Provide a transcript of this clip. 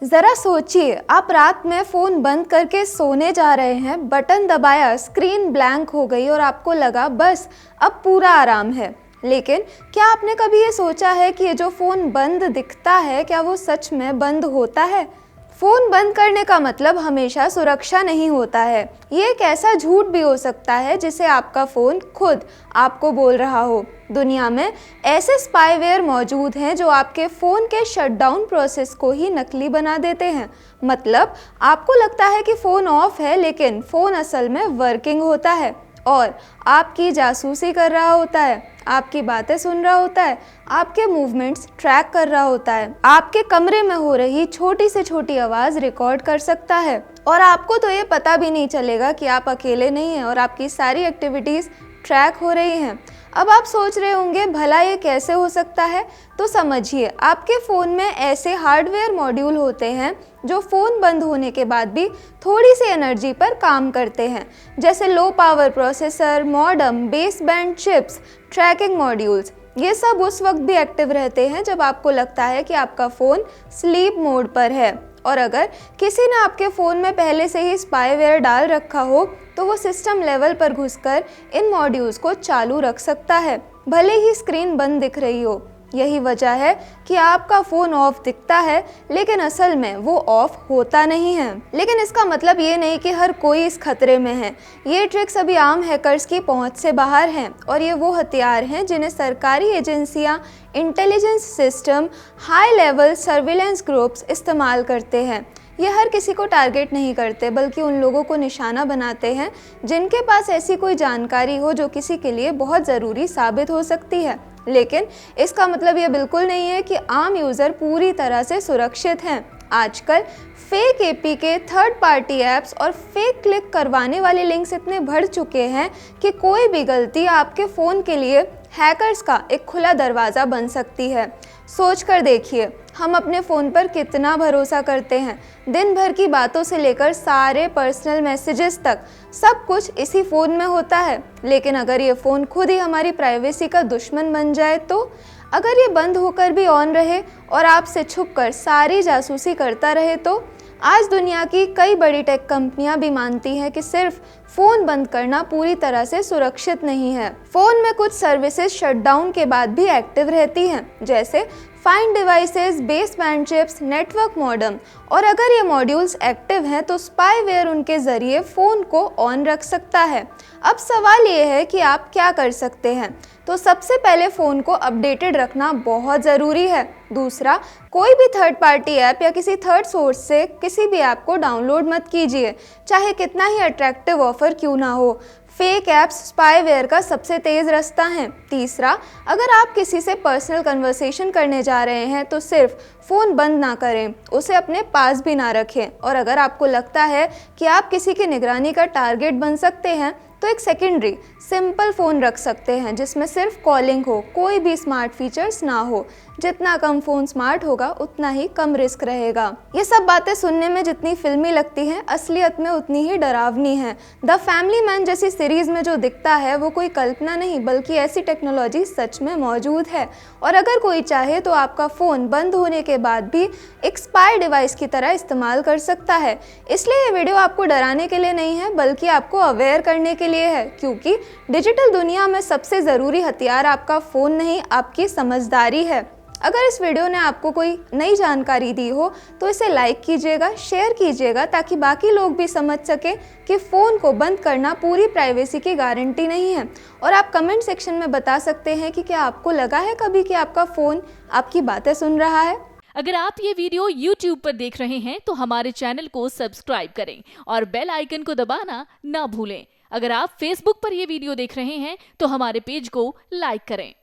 ज़रा सोचिए, आप रात में फ़ोन बंद करके सोने जा रहे हैं, बटन दबाया, स्क्रीन ब्लैंक हो गई और आपको लगा बस अब पूरा आराम है। लेकिन क्या आपने कभी ये सोचा है कि ये जो फ़ोन बंद दिखता है, क्या वो सच में बंद होता है? फ़ोन बंद करने का मतलब हमेशा सुरक्षा नहीं होता है। ये एक ऐसा झूठ भी हो सकता है जिसे आपका फ़ोन खुद आपको बोल रहा हो। दुनिया में ऐसे स्पाईवेयर मौजूद हैं जो आपके फ़ोन के शटडाउन प्रोसेस को ही नकली बना देते हैं। मतलब आपको लगता है कि फ़ोन ऑफ है, लेकिन फ़ोन असल में वर्किंग होता है और आपकी जासूसी कर रहा होता है, आपकी बातें सुन रहा होता है, आपके मूवमेंट्स ट्रैक कर रहा होता है, आपके कमरे में हो रही छोटी से छोटी आवाज़ रिकॉर्ड कर सकता है और आपको तो ये पता भी नहीं चलेगा कि आप अकेले नहीं हैं और आपकी सारी एक्टिविटीज़ ट्रैक हो रही हैं। अब आप सोच रहे होंगे भला ये कैसे हो सकता है? तो समझिए, आपके फ़ोन में ऐसे हार्डवेयर मॉड्यूल होते हैं जो फ़ोन बंद होने के बाद भी थोड़ी सी एनर्जी पर काम करते हैं, जैसे low power processor, modem, base band chips, tracking modules. ये सब उस वक्त भी एक्टिव रहते हैं जब आपको लगता है कि आपका फ़ोन स्लीप मोड पर है। और अगर किसी ने आपके फ़ोन में पहले से ही स्पाईवेयर डाल रखा हो तो वो सिस्टम लेवल पर घुसकर इन मॉड्यूल्स को चालू रख सकता है, भले ही स्क्रीन बंद दिख रही हो। यही वजह है कि आपका फ़ोन ऑफ दिखता है, लेकिन असल में वो ऑफ होता नहीं है। लेकिन इसका मतलब ये नहीं कि हर कोई इस खतरे में है। ये ट्रिक्स अभी आम हैकर्स की पहुंच से बाहर हैं और ये वो हथियार हैं जिन्हें सरकारी एजेंसियां, intelligence system, high level surveillance groups इस्तेमाल करते हैं। ये हर किसी को टारगेट नहीं करते, बल्कि उन लोगों को निशाना बनाते हैं जिनके पास ऐसी कोई जानकारी हो जो किसी के लिए बहुत ज़रूरी साबित हो सकती है। लेकिन इसका मतलब ये बिल्कुल नहीं है कि आम यूज़र पूरी तरह से सुरक्षित हैं। आजकल fake APK, third party apps और फेक क्लिक करवाने वाले लिंक्स इतने बढ़ चुके हैं कि कोई भी गलती आपके फ़ोन के लिए हैकर्स का एक खुला दरवाज़ा बन सकती है। सोच कर देखिए, हम अपने फ़ोन पर कितना भरोसा करते हैं। दिन भर की बातों से लेकर सारे पर्सनल मैसेजेस तक सब कुछ इसी फ़ोन में होता है। लेकिन अगर ये फ़ोन खुद ही हमारी प्राइवेसी का दुश्मन बन जाए तो? अगर ये बंद होकर भी ऑन रहे और आपसे छुपकर सारी जासूसी करता रहे तो? आज दुनिया की कई बड़ी टेक कंपनियां भी मानती हैं कि सिर्फ फ़ोन बंद करना पूरी तरह से सुरक्षित नहीं है। फ़ोन में कुछ सर्विसेज शटडाउन के बाद भी एक्टिव रहती हैं, जैसे find devices, base band chips, network modem. और अगर ये मॉड्यूल्स एक्टिव हैं तो स्पाईवेयर उनके ज़रिए फ़ोन को ऑन रख सकता है। अब सवाल ये है कि आप क्या कर सकते हैं। तो सबसे पहले फ़ोन को अपडेटेड रखना बहुत ज़रूरी है। दूसरा, कोई भी थर्ड पार्टी ऐप या किसी थर्ड सोर्स से किसी भी ऐप को डाउनलोड मत कीजिए, चाहे कितना ही अट्रैक्टिव ऑफर क्यों ना हो। फेक ऐप्स स्पाईवेयर का सबसे तेज़ रास्ता हैं। तीसरा, अगर आप किसी से पर्सनल कन्वर्सेशन करने जा रहे हैं तो सिर्फ फ़ोन बंद ना करें, उसे अपने पास भी ना रखें। और अगर आपको लगता है कि आप किसी की निगरानी का टारगेट बन सकते हैं तो एक सेकेंडरी सिंपल फ़ोन रख सकते हैं जिसमें सिर्फ कॉलिंग हो, कोई भी स्मार्ट फीचर्स ना हो। जितना कम फ़ोन स्मार्ट होगा उतना ही कम रिस्क रहेगा। ये सब बातें सुनने में जितनी फिल्मी लगती हैं, असलियत में उतनी ही डरावनी हैं। द फैमिली मैन जैसी सीरीज़ में जो दिखता है वो कोई कल्पना नहीं, बल्कि ऐसी टेक्नोलॉजी सच में मौजूद है। और अगर कोई चाहे तो आपका फ़ोन बंद होने के बाद भी एक स्पाई डिवाइस की तरह इस्तेमाल कर सकता है। इसलिए ये वीडियो आपको डराने के लिए नहीं है, बल्कि आपको अवेयर करने के लिए है, क्योंकि डिजिटल दुनिया में सबसे ज़रूरी हथियार आपका फ़ोन नहीं, आपकी समझदारी है। अगर इस वीडियो ने आपको कोई नई जानकारी दी हो तो इसे लाइक कीजिएगा, शेयर कीजिएगा, ताकि बाकी लोग भी समझ सकें कि फ़ोन को बंद करना पूरी प्राइवेसी की गारंटी नहीं है। और आप कमेंट सेक्शन में बता सकते हैं कि क्या आपको लगा है कभी कि आपका फ़ोन आपकी बातें सुन रहा है। अगर आप ये वीडियो YouTube पर देख रहे हैं तो हमारे चैनल को सब्सक्राइब करें और बेल आइकन को दबाना ना भूलें। अगर आप Facebook पर ये वीडियो देख रहे हैं तो हमारे पेज को लाइक करें।